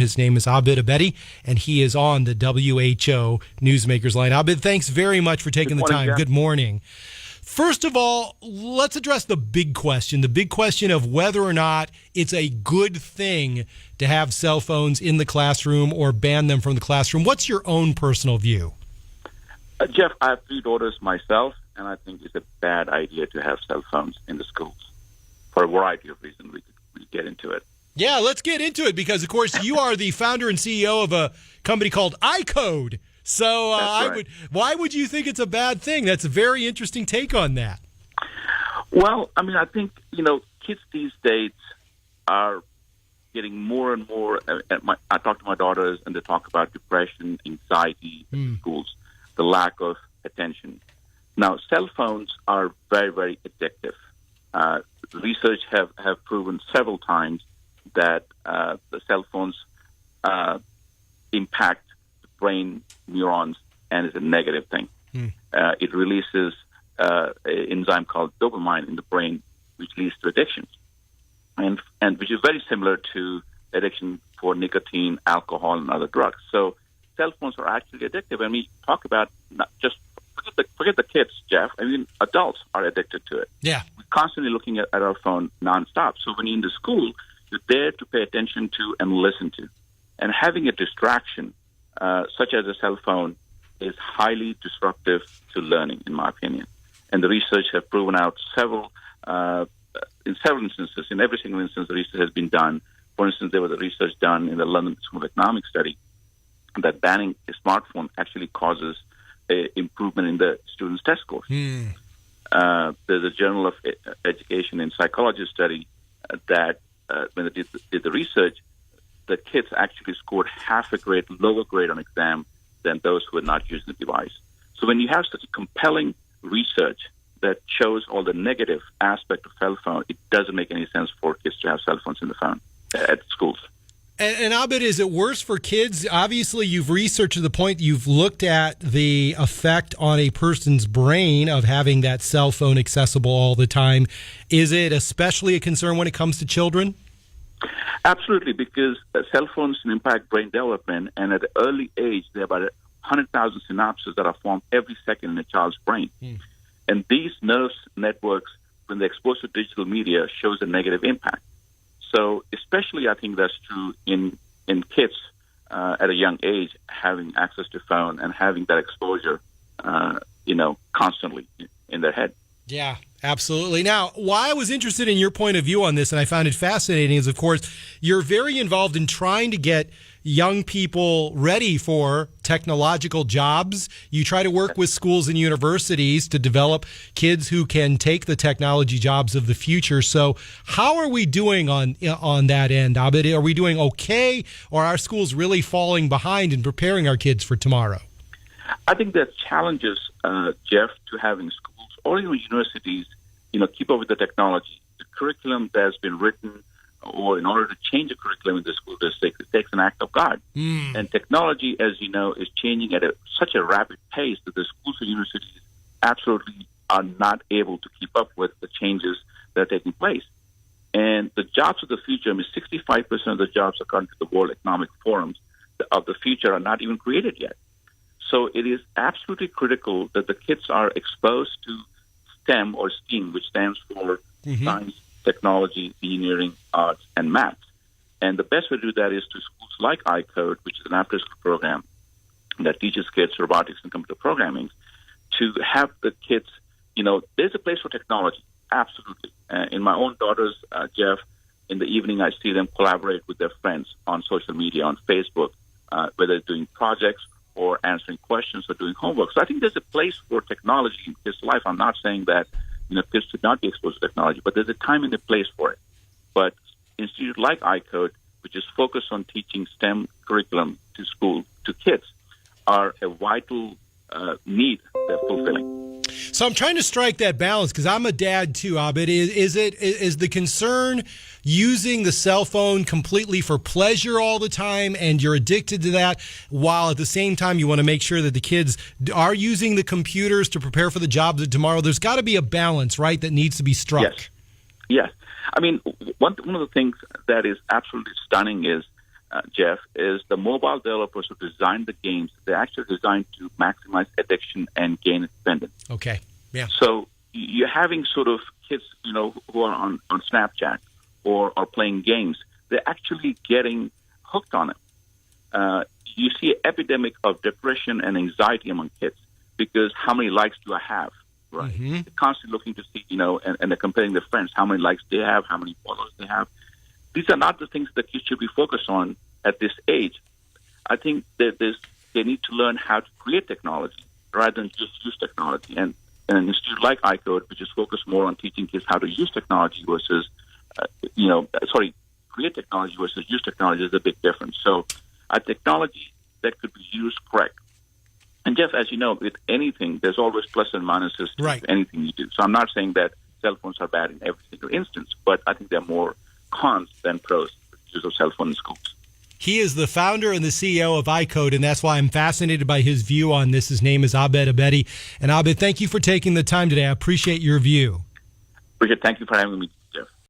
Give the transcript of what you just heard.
His name is Abid, and he is on the WHO Newsmakers line. Abid, thanks very much for taking the time. Jeff. Good morning. First of all, let's address the big question of whether or not it's a good thing to have cell phones in the classroom or ban them from the classroom. What's your own personal view? Jeff, I have 3 daughters myself, and I think it's a bad idea to have cell phones in the schools for a variety of reasons. We could get into it. Yeah, let's get into it because, of course, you are the founder and CEO of a company called iCode. So right. Why would you think it's a bad thing? That's a very interesting take on that. Well, I mean, I think, kids these days are getting more and more. I talk to my daughters, and they talk about depression, anxiety in schools, the lack of attention. Now, cell phones are very, very addictive. Research have proven several times that the cell phones impact the brain neurons and is a negative thing. It releases an enzyme called dopamine in the brain, which leads to addiction, and which is very similar to addiction for nicotine, alcohol, and other drugs. So cell phones are actually addictive. And we talk about not just forget the kids, Jeff. I mean, adults are addicted to it. Yeah. We're constantly looking at our phone nonstop. So when you're in the school, you're there to pay attention to and listen to. And having a distraction, such as a cell phone, is highly disruptive to learning, in my opinion. And the research have proven out in several instances, in every single instance, the research has been done. For instance, there was a research done in the London School of Economics study that banning a smartphone actually causes an improvement in the students' test scores. There's a Journal of Education and Psychology study that when they did the research, the kids actually scored half a grade lower grade on exam than those who had not used the device. So when you have such a compelling research that shows all the negative aspect of cell phone, it doesn't make any sense for kids to have cell phones in the phone at schools. And Abid, is it worse for kids? Obviously, you've researched to the point you've looked at the effect on a person's brain of having that cell phone accessible all the time. Is it especially a concern when it comes to children? Absolutely, because cell phones can impact brain development, and at an early age, there are about 100,000 synapses that are formed every second in a child's brain. And these nerve networks, when they're exposed to digital media, shows a negative impact. So especially I think that's true in kids at a young age, having access to phone and having that exposure, constantly in their head. Yeah, absolutely. Now, why I was interested in your point of view on this, and I found it fascinating, is, of course, you're very involved in trying to get young people ready for technological jobs. You try to work with schools and universities to develop kids who can take the technology jobs of the future. So how are we doing on that end, Abid? Are we doing okay, or are schools really falling behind in preparing our kids for tomorrow? I think there's challenges, Jeff, to having schools or even universities, keep up with the technology. The curriculum that's been written, or in order to change a curriculum in the school district, it takes an act of God. And technology, as you know, is changing at such a rapid pace that the schools and universities absolutely are not able to keep up with the changes that are taking place. And the jobs of the future, 65% of the jobs, according to the World Economic Forums, of the future are not even created yet. So it is absolutely critical that the kids are exposed to STEM, or STEAM, which stands for science, technology, engineering, arts, and math. And the best way to do that is to schools like iCode, which is an after-school program that teaches kids robotics and computer programming, to have the kids, there's a place for technology, absolutely. In my own daughters, Jeff, in the evening I see them collaborate with their friends on social media, on Facebook, whether it's doing projects or answering questions or doing homework. So I think there's a place for technology in kids' life. I'm not saying that kids should not be exposed to technology, but there's a time and a place for it. But institutes like iCode, which is focused on teaching STEM curriculum to kids, are a vital need they're fulfilling. So I'm trying to strike that balance because I'm a dad too, Abid. Is the concern using the cell phone completely for pleasure all the time and you're addicted to that, while at the same time you want to make sure that the kids are using the computers to prepare for the jobs of tomorrow? There's got to be a balance, right, that needs to be struck. Yes. I mean, one of the things that is absolutely stunning is Jeff, is the mobile developers who designed the games, they're actually designed to maximize addiction and gain independence. Okay. Yeah. So you're having sort of kids, who are on Snapchat or are playing games. They're actually getting hooked on it. You see an epidemic of depression and anxiety among kids because how many likes do I have? Right. Mm-hmm. They're constantly looking to see, and they're comparing their friends, how many likes they have, how many followers they have. These are not the things that kids should be focused on at this age. I think that they need to learn how to create technology rather than just use technology. And an institute like iCode, which is focused more on teaching kids how to use technology versus, create technology versus use technology is a big difference. So a technology that could be used correct. And Jeff, as you know, with anything, there's always plus and minuses to anything you do. So I'm not saying that cell phones are bad in every single instance, but I think there are more cons than pros for the use of cell phone in schools. He is the founder and the CEO of iCode, and that's why I'm fascinated by his view on this. His name is Abid Abedi. And Abid, thank you for taking the time today. I appreciate your view. Bridget, thank you for having me.